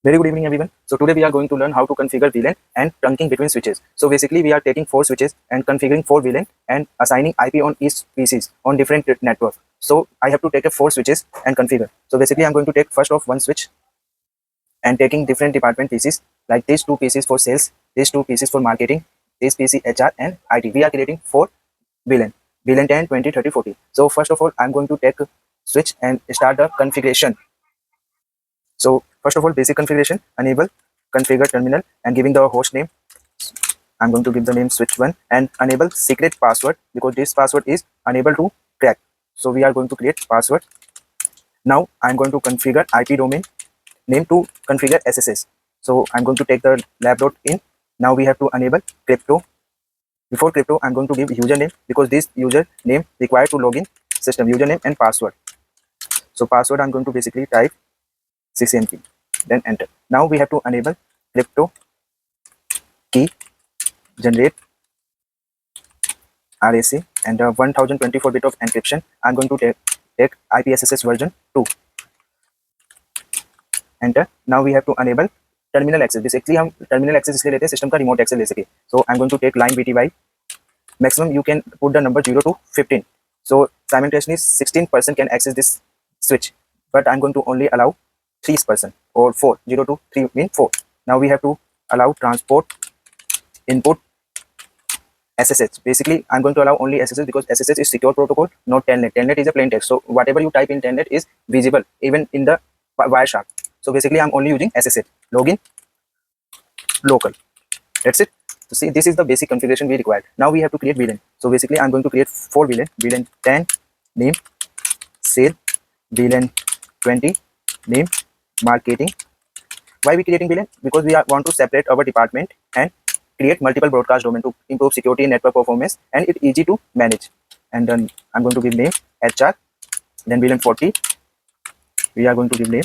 Very good evening, everyone. So today we are going to learn how to configure VLAN and trunking between switches. So basically, we are taking 4 switches and configuring 4 VLAN and assigning IP on each PCs on different network. So I have to take 4 switches and configure. So basically, I'm going to take first of one switch and taking different department PCs like these 2 PCs for sales, these 2 PCs for marketing, this PC HR and IT. We are creating 4 VLAN, VLAN 10, 20, 30, 40. So first of all, I'm going to take a switch and start the configuration. So first of all, basic configuration, enable configure terminal and giving the host name. I'm going to give the name switch1 and enable secret password because this password is unable to crack. So we are going to create password. Now I'm going to configure IP domain name to configure SSH. So I'm going to take the lab.in. Now we have to enable crypto. Before crypto, I'm going to give username because this username required to login system, username and password. So password I'm going to basically type CCNP, then enter. Now we have to enable crypto key generate RAC and 1024 bit of encryption. I'm going to take IPSS version 2. Enter. Now we have to enable terminal access. Basically हम terminal access इसलिए लेते हैं system का remote access ले सके. So I'm going to take line BTY. Maximum you can put the number 0 to 15. So simultaneously 16% can access this switch, but I'm going to only allow 3% or 4. 0 to 3 mean 4. Now we have to allow transport input SSH. Basically, I'm going to allow only SSH because SSH is secure protocol, not telnet. Telnet is a plain text. So whatever you type in telnet is visible even in the Wireshark. So basically, I'm only using SSH. Login local. That's it. So see, this is the basic configuration we require. Now we have to create VLAN. So basically, I'm going to create 4 VLAN. VLAN 10 name sale. VLAN 20 name marketing. Why we creating VLAN? Because we want to separate our department and create multiple broadcast domain to improve security and network performance, and it's easy to manage. And then I'm going to give name HR, then VLAN 40. We are going to give name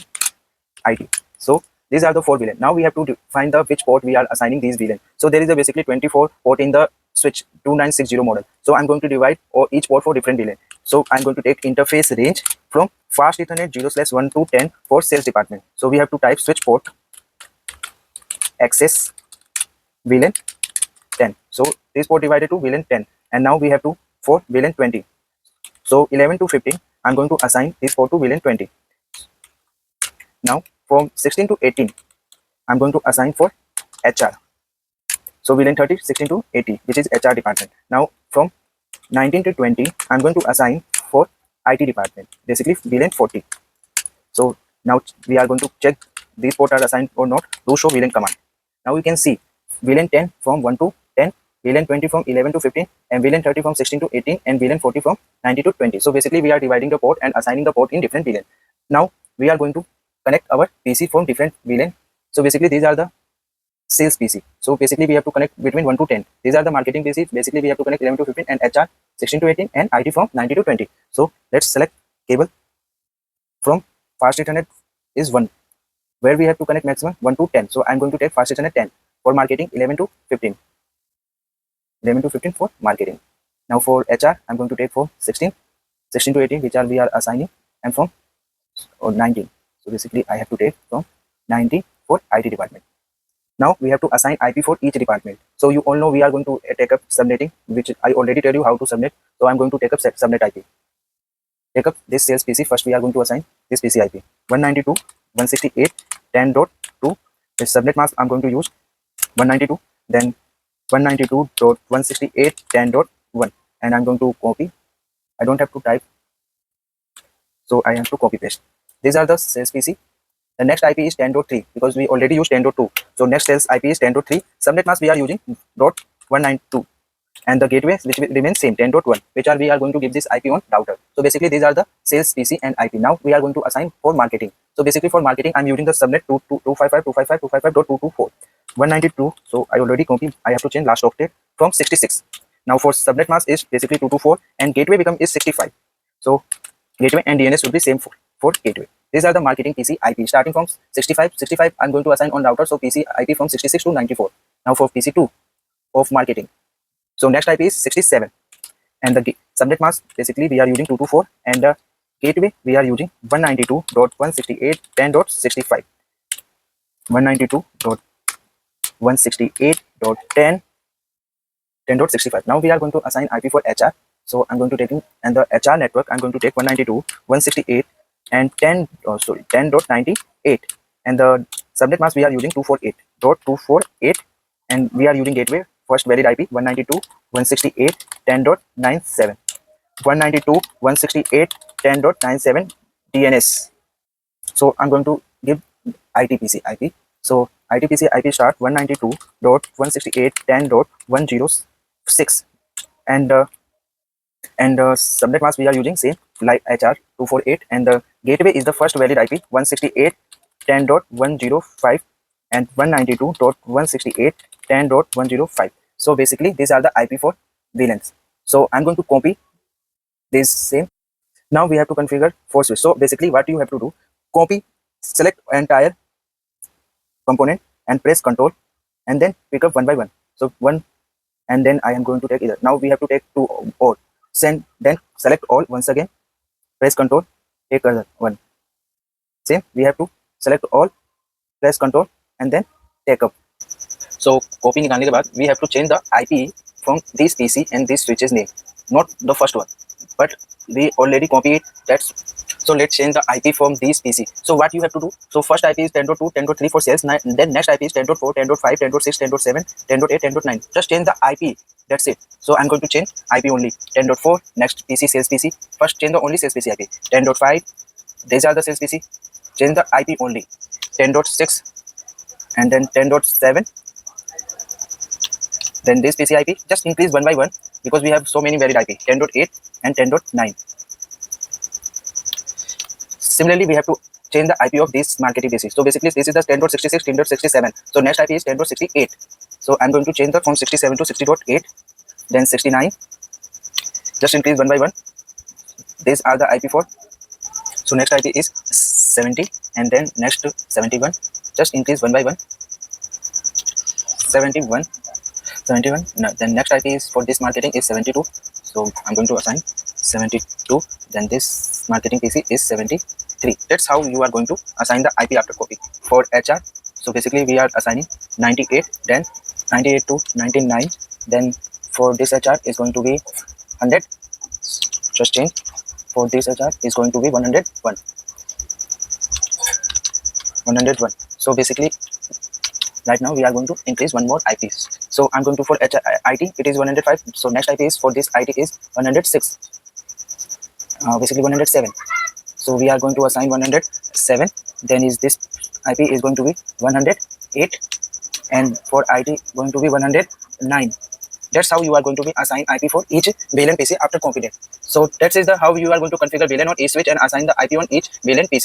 IT. So these are the 4 VLAN. Now we have to find the which port we are assigning these VLAN. So there is a basically 24 port in the switch 2960 model. So I'm going to divide each port for different VLAN. So I'm going to take interface range from fast Ethernet 0/1 to 10 for sales department. So we have to type switch port access VLAN 10. So this port divided to VLAN 10, and now we have to for VLAN 20. So 11 to 15, I'm going to assign this port to VLAN 20. Now from 16 to 18, I'm going to assign for HR. So VLAN 30, 16 to 80, which is HR department. Now from 19 to 20, I'm going to assign for IT department, basically VLAN 40. So now we are going to check these ports are assigned or not to show VLAN command. Now you can see VLAN 10 from 1 to 10, VLAN 20 from 11 to 15, and VLAN 30 from 16 to 18, and VLAN 40 from 90 to 20. So basically we are dividing the port and assigning the port in different VLAN. Now we are going to connect our PC from different VLAN. So basically these are the sales PC. So basically we have to connect between 1 to 10. These are the marketing PC. Basically we have to connect 11 to 15 and HR 16 to 18 and IT from 90 to 20. So let's select cable from fast Ethernet is 1, where we have to connect maximum 1 to 10. So I'm going to take fast Ethernet 10 for marketing, 11 to 15. 11 to 15 for marketing. Now for HR, I'm going to take for 16 to 18, which are we are assigning, and from 19. So basically I have to take from 19 for IT department. Now we have to assign IP for each department. So you all know we are going to take up subnetting, which I already tell you how to subnet. So I'm going to take up subnet IP. Take up this sales PC. First we are going to assign this PC IP 192.168.10.2. The subnet mask I'm going to use 192, then 192.168.10.1, and I'm going to copy. I don't have to type, so I have to copy paste. These are the sales PC. The next IP is 10.3 because we already used 10.2. So next sales IP is 10.3. Subnet mask we are using .192, and the gateway which will remain same 10.1, which are we are going to give this IP on router. So basically these are the sales PC and IP. Now we are going to assign for marketing. So basically for marketing I'm using the subnet 255.255.254. 192. So I already copied. I have to change last octet from 66. Now for subnet mask is basically 224 and gateway become is 65. So gateway and DNS will be same for gateway. These are the marketing PC IP starting from 65. I'm going to assign on router. So PC IP from 66 to 94. Now for PC2 of marketing. So next IP is 67, and the subnet mask basically we are using 224, and the gateway we are using 192.168.10.65. 192.168.10.65. Now we are going to assign IP for HR. So I'm going to take in and the HR network. I'm going to take 192.168 and 10.98, and the subnet mask we are using 248.248, and we are using gateway first valid IP 192.168.10.97, 192.168.10.97 DNS. So I'm going to give ITPC IP. So ITPC IP start 192.168.10.106, and subnet mask we are using same like HR 248, and the gateway is the first valid IP 168.10.105 and 192.168.10.105. So basically these are the IP for VLANs. So I'm going to copy this same. Now we have to configure for switch. So basically what you have to do, copy, select entire component and press control and then pick up one by one. So one, and then I am going to take either. Now we have to take two or send, then select all once again, press control, take other one. Same, we have to select all, press control and then take up. So copy निकालने के बाद we have to change the IP from this PC and this switch's name, not the first one, but we already copy it. That's so let's change the IP from this PC. So what you have to do, so first IP is 10.2, 10.3 for sales, then next IP is 10.4, 10.5, 10.6, 10.7, 10.8, 10.9. Just change the IP, that's it. So I'm going to change IP only 10.4, next PC sales PC, first change the only sales PC IP 10.5, these are the sales PC, change the IP only 10.6 and then 10.7, then this PC IP, just increase one by one because we have so many valid IP 10.8 and 10.9. Similarly, we have to change the IP of this marketing PC. So basically, this is the 10.66, 10.67. So next IP is 10.68. So I'm going to change the from 67 to 60.8, then 69. Just increase one by one. These are the IP for. So next IP is 70, and then next 71. Just increase one by one. 71. 71. No, then next IP is for this marketing is 72. So I'm going to assign 72. Then this marketing PC is 73. That's how you are going to assign the IP after copy. For HR, so basically we are assigning 98, then 98 to 99. Then for this HR is going to be 100. Just change. For this HR is going to be 101. 101. So basically, right now we are going to increase one more IPs. So I'm going to for IT, it is 105. So next IP is for this IT is 106. Basically 107. So we are going to assign 107. Then is this IP is going to be 108, and for IT going to be 109. That's how you are going to be assign IP for each VLAN PC after configuration. So that is the how you are going to configure VLAN on each switch and assign the IP on each VLAN PC.